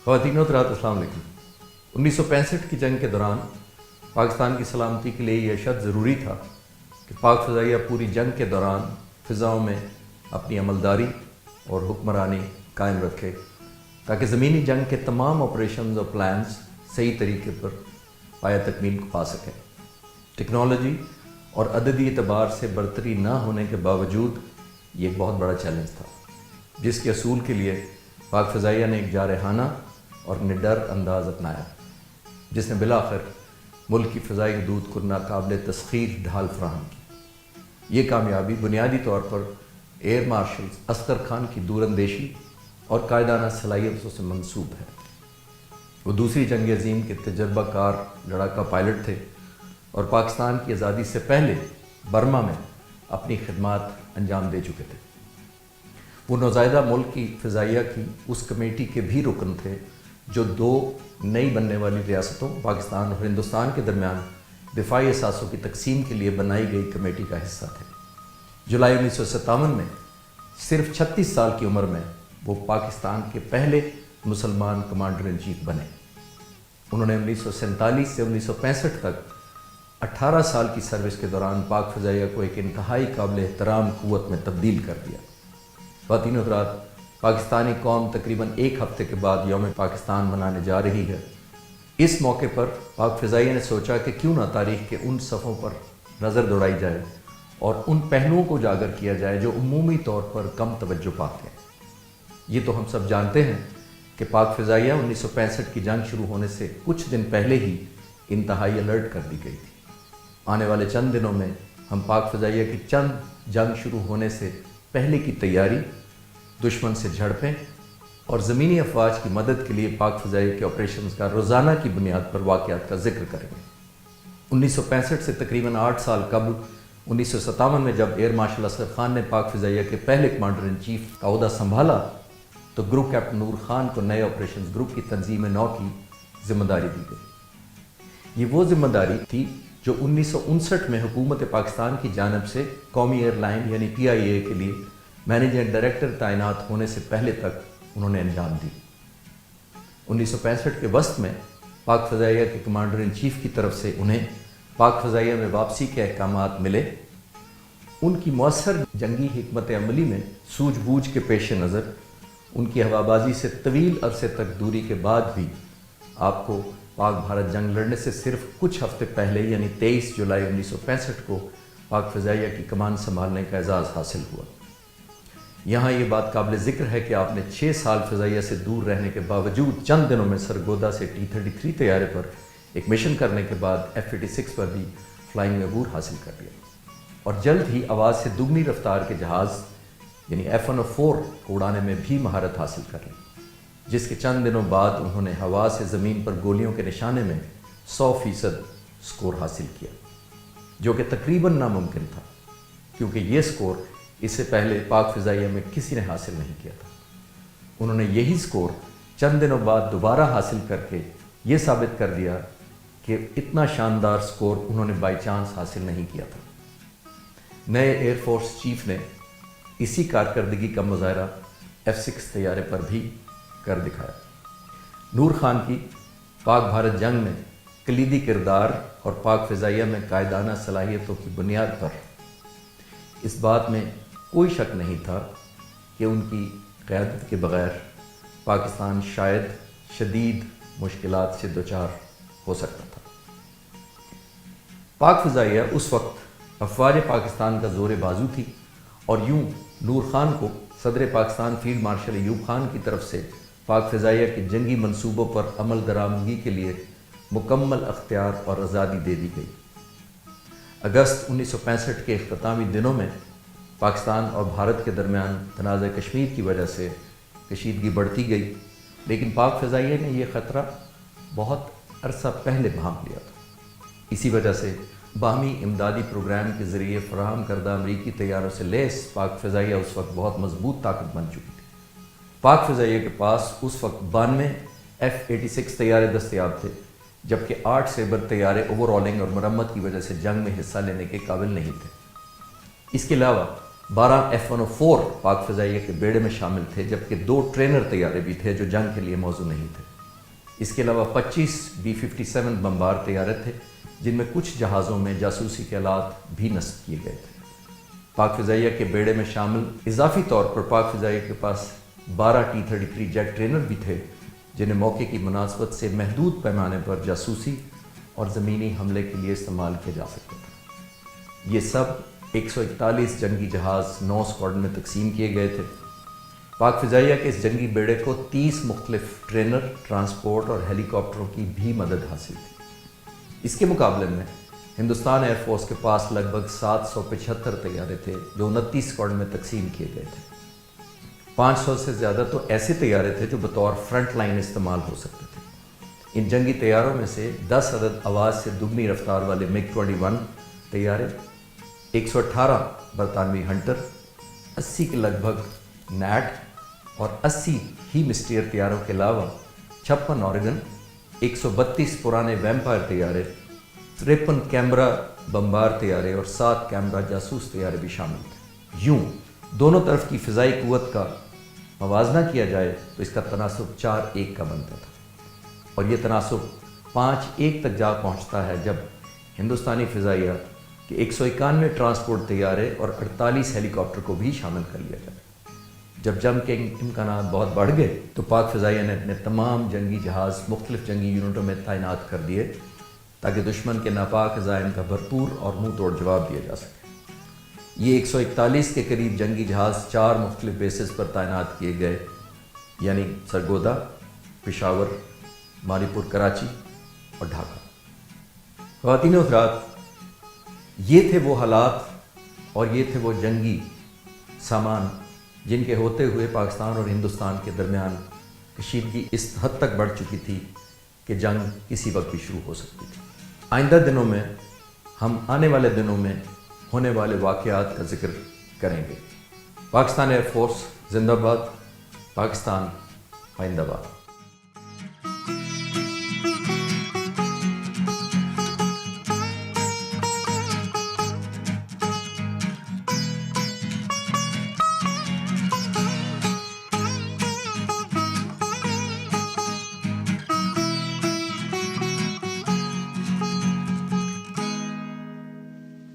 خواتین و حضرات السلام علیکم۔ 1965 کی جنگ کے دوران پاکستان کی سلامتی کے لیے یہ اشد ضروری تھا کہ پاک فضائیہ پوری جنگ کے دوران فضاؤں میں اپنی عملداری اور حکمرانی قائم رکھے تاکہ زمینی جنگ کے تمام آپریشنز اور پلانز صحیح طریقے پر پایہ تکمیل کو پا سکیں۔ ٹیکنالوجی اور عددی اعتبار سے برتری نہ ہونے کے باوجود یہ ایک بہت بڑا چیلنج تھا، جس کے اصول کے لیے پاک فضائیہ نے ایک جارحانہ اور نڈر انداز اپنایا، جس نے بالآخر ملک کی فضائی حدود کو ناقابل تسخیر ڈھال فراہم کی۔ یہ کامیابی بنیادی طور per air marshal Asghar Khan کی دور اندیشی اور قائدانہ صلاحیتوں سے منسوب ہے۔ وہ دوسری جنگ عظیم کے تجربہ کار لڑاکا پائلٹ تھے اور پاکستان کی آزادی سے پہلے برما میں اپنی خدمات انجام دے چکے تھے۔ وہ نوزائیدہ ملک کی فضائیہ کی اس کمیٹی کے بھی رکن تھے جو دو نئی بننے والی ریاستوں پاکستان اور ہندوستان کے درمیان دفاعی اثاثوں کی تقسیم کے لیے بنائی گئی کمیٹی کا حصہ تھے۔ جولائی 1957 میں صرف 36 سال کی عمر میں وہ پاکستان کے پہلے مسلمان کمانڈر ان چیف بنے۔ انہوں نے 1947 سے 1965 تک 18 سال کی سروس کے دوران پاک فضائیہ کو ایک انتہائی قابل احترام قوت میں تبدیل کر دیا۔ خواتین و حضرات، پاکستانی قوم تقریباً ایک ہفتے کے بعد یوم پاکستان منانے جا رہی ہے۔ اس موقع پر پاک فضائیہ نے سوچا کہ کیوں نہ تاریخ کے ان صفوں پر نظر دوڑائی جائے اور ان پہلوؤں کو اجاگر کیا جائے جو عمومی طور پر کم توجہ پاتے ہیں۔ یہ تو ہم سب جانتے ہیں کہ پاک فضائیہ 1965 کی جنگ شروع ہونے سے کچھ دن پہلے ہی انتہائی الرٹ کر دی گئی تھی۔ آنے والے چند دنوں میں ہم پاک فضائیہ کی چند جنگ شروع ہونے سے پہلے کی تیاری، دشمن سے جھڑپیں اور زمینی افواج کی مدد کے لیے پاک فضائیہ کے آپریشنز کا روزانہ کی بنیاد پر واقعات کا ذکر کریں گے۔ 1965 سے تقریباً 8 سال قبل 1957 میں جب ایئر مارشل اصغر خان نے پاک فضائیہ کے پہلے کمانڈر ان چیف کا عہدہ سنبھالا تو گروپ کیپٹن نور خان کو نئے آپریشنز گروپ کی تنظیم نو کی ذمہ داری دی گئی۔ یہ وہ ذمہ داری تھی جو 1959 میں حکومت پاکستان کی جانب سے قومی ایئر لائن یعنی PIA کے لیے مینیجنگ ڈائریکٹر تعینات ہونے سے پہلے تک انہوں نے انجام دی۔ 1965 کے وسط میں پاک فضائیہ کے کمانڈر ان چیف کی طرف سے انہیں پاک فضائیہ میں واپسی کے احکامات ملے۔ ان کی مؤثر جنگی حکمت عملی میں سوجھ بوجھ کے پیش نظر ان کی ہوابازی سے طویل عرصے تک دوری کے بعد بھی آپ کو پاک بھارت جنگ لڑنے سے صرف کچھ ہفتے پہلے یعنی 23 جولائی 1965 کو پاک فضائیہ کی کمان سنبھالنے کا اعزاز حاصل ہوا۔ یہاں یہ بات قابل ذکر ہے کہ آپ نے 6 سال فضائیہ سے دور رہنے کے باوجود چند دنوں میں سرگودا سے T-33 طیارے پر ایک مشن کرنے کے بعد F-86 پر بھی فلائنگ عبور حاصل کر لیا اور جلد ہی آواز سے دگنی رفتار کے جہاز یعنی F-104 کو اڑانے میں بھی مہارت حاصل کر لی، جس کے چند دنوں بعد انہوں نے ہوا سے زمین پر گولیوں کے نشانے میں 100% سکور حاصل کیا، جو کہ تقریباً ناممکن تھا کیونکہ یہ سکور اس سے پہلے پاک فضائیہ میں کسی نے حاصل نہیں کیا تھا۔ انہوں نے یہی سکور چند دنوں بعد دوبارہ حاصل کر کے یہ ثابت کر دیا کہ اتنا شاندار سکور انہوں نے بائی چانس حاصل نہیں کیا تھا۔ نئے ایئر فورس چیف نے اسی کارکردگی کا مظاہرہ F-6 طیارے پر بھی کر دکھایا۔ نور خان کی پاک بھارت جنگ میں کلیدی کردار اور پاک فضائیہ میں قائدانہ صلاحیتوں کی بنیاد پر اس بات میں کوئی شک نہیں تھا کہ ان کی قیادت کے بغیر پاکستان شاید شدید مشکلات سے دوچار ہو سکتا تھا۔ پاک فضائیہ اس وقت افواج پاکستان کا زور بازو تھی اور یوں نور خان کو صدر پاکستان فیلڈ مارشل ایوب خان کی طرف سے پاک فضائیہ کے جنگی منصوبوں پر عمل درآمدگی کے لیے مکمل اختیار اور آزادی دے دی گئی۔ اگست 1965 کے اختتامی دنوں میں پاکستان اور بھارت کے درمیان تنازع کشمیر کی وجہ سے کشیدگی بڑھتی گئی، لیکن پاک فضائیہ نے یہ خطرہ بہت عرصہ پہلے بھانپ لیا تھا۔ اسی وجہ سے باہمی امدادی پروگرام کے ذریعے فراہم کردہ امریکی طیاروں سے لیس پاک فضائیہ اس وقت بہت مضبوط طاقت بن چکی تھی۔ پاک فضائیہ کے پاس اس وقت 92 F-86 طیارے دستیاب تھے، جبکہ 8 سیبر طیارے اوور آلنگ اور مرمت کی وجہ سے جنگ میں حصہ لینے کے قابل نہیں تھے۔ اس کے علاوہ 12 F-104 پاک فضائیہ کے بیڑے میں شامل تھے، جبکہ 2 ٹرینر طیارے بھی تھے جو جنگ کے لیے موزوں نہیں تھے۔ اس کے علاوہ 25 B-57 بمبار طیارے تھے، جن میں کچھ جہازوں میں جاسوسی کے آلات بھی نصب کیے گئے تھے۔ پاک فضائیہ کے بیڑے میں شامل اضافی طور پر پاک فضائیہ کے پاس 12 T-33 جیٹ ٹرینر بھی تھے، جنہیں موقع کی مناسبت سے محدود پیمانے پر جاسوسی اور زمینی حملے کے لیے استعمال کیا جا سکتا تھا۔ یہ سب 141 جنگی جہاز 9 اسکواڈن میں تقسیم کیے گئے تھے۔ پاک فضائیہ کے اس جنگی بیڑے کو 30 مختلف ٹرینر، ٹرانسپورٹ اور ہیلی کاپٹروں کی بھی مدد حاصل تھی۔ اس کے مقابلے میں ہندوستان ایئر فورس کے پاس لگ بھگ 775 طیارے تھے، جو 29 اسکواڈن میں تقسیم کیے گئے تھے۔ 500 سے زیادہ تو ایسے طیارے تھے جو بطور فرنٹ لائن استعمال ہو سکتے تھے۔ ان جنگی طیاروں میں سے 10 عدد آواز سے دگنی رفتار والے MiG-21 طیارے، 118 برطانوی ہنٹر، 80 کے لگ بھگ نیٹ اور 80 ہی مسٹیئر طیاروں کے علاوہ 56 آرگن، 132 پرانے ویمپائر طیارے، 53 کیمرہ بمبار طیارے اور 7 کیمرہ جاسوس طیارے بھی شامل تھے۔ یوں دونوں طرف کی فضائی قوت کا موازنہ کیا جائے تو اس کا تناسب 4-1 کا بنتا تھا، اور یہ تناسب 5-1 تک جا پہنچتا ہے جب ہندوستانی فضائیہ کے 191 ٹرانسپورٹ طیارے اور 48 ہیلی کاپٹر کو بھی شامل کر لیا جائے۔ جب جنگ کے امکانات بہت بڑھ گئے تو پاک فضائیہ نے اپنے تمام جنگی جہاز مختلف جنگی یونٹوں میں تعینات کر دیے تاکہ دشمن کے ناپاک عزائم کا بھرپور اور منہ توڑ جواب دیا جا سکے۔ یہ 141 کے قریب جنگی جہاز 4 مختلف بیسز پر تعینات کیے گئے، یعنی سرگودا، پشاور، مانی پور، کراچی اور ڈھاکہ۔ خواتین و حضرات، یہ تھے وہ حالات اور یہ تھے وہ جنگی سامان جن کے ہوتے ہوئے پاکستان اور ہندوستان کے درمیان کشیدگی اس حد تک بڑھ چکی تھی کہ جنگ کسی وقت بھی شروع ہو سکتی تھی۔ آئندہ دنوں میں ہم آنے والے دنوں میں ہونے والے واقعات کا ذکر کریں گے۔ پاکستان ایئر فورس زندہ باد، پاکستان آئندہ باد۔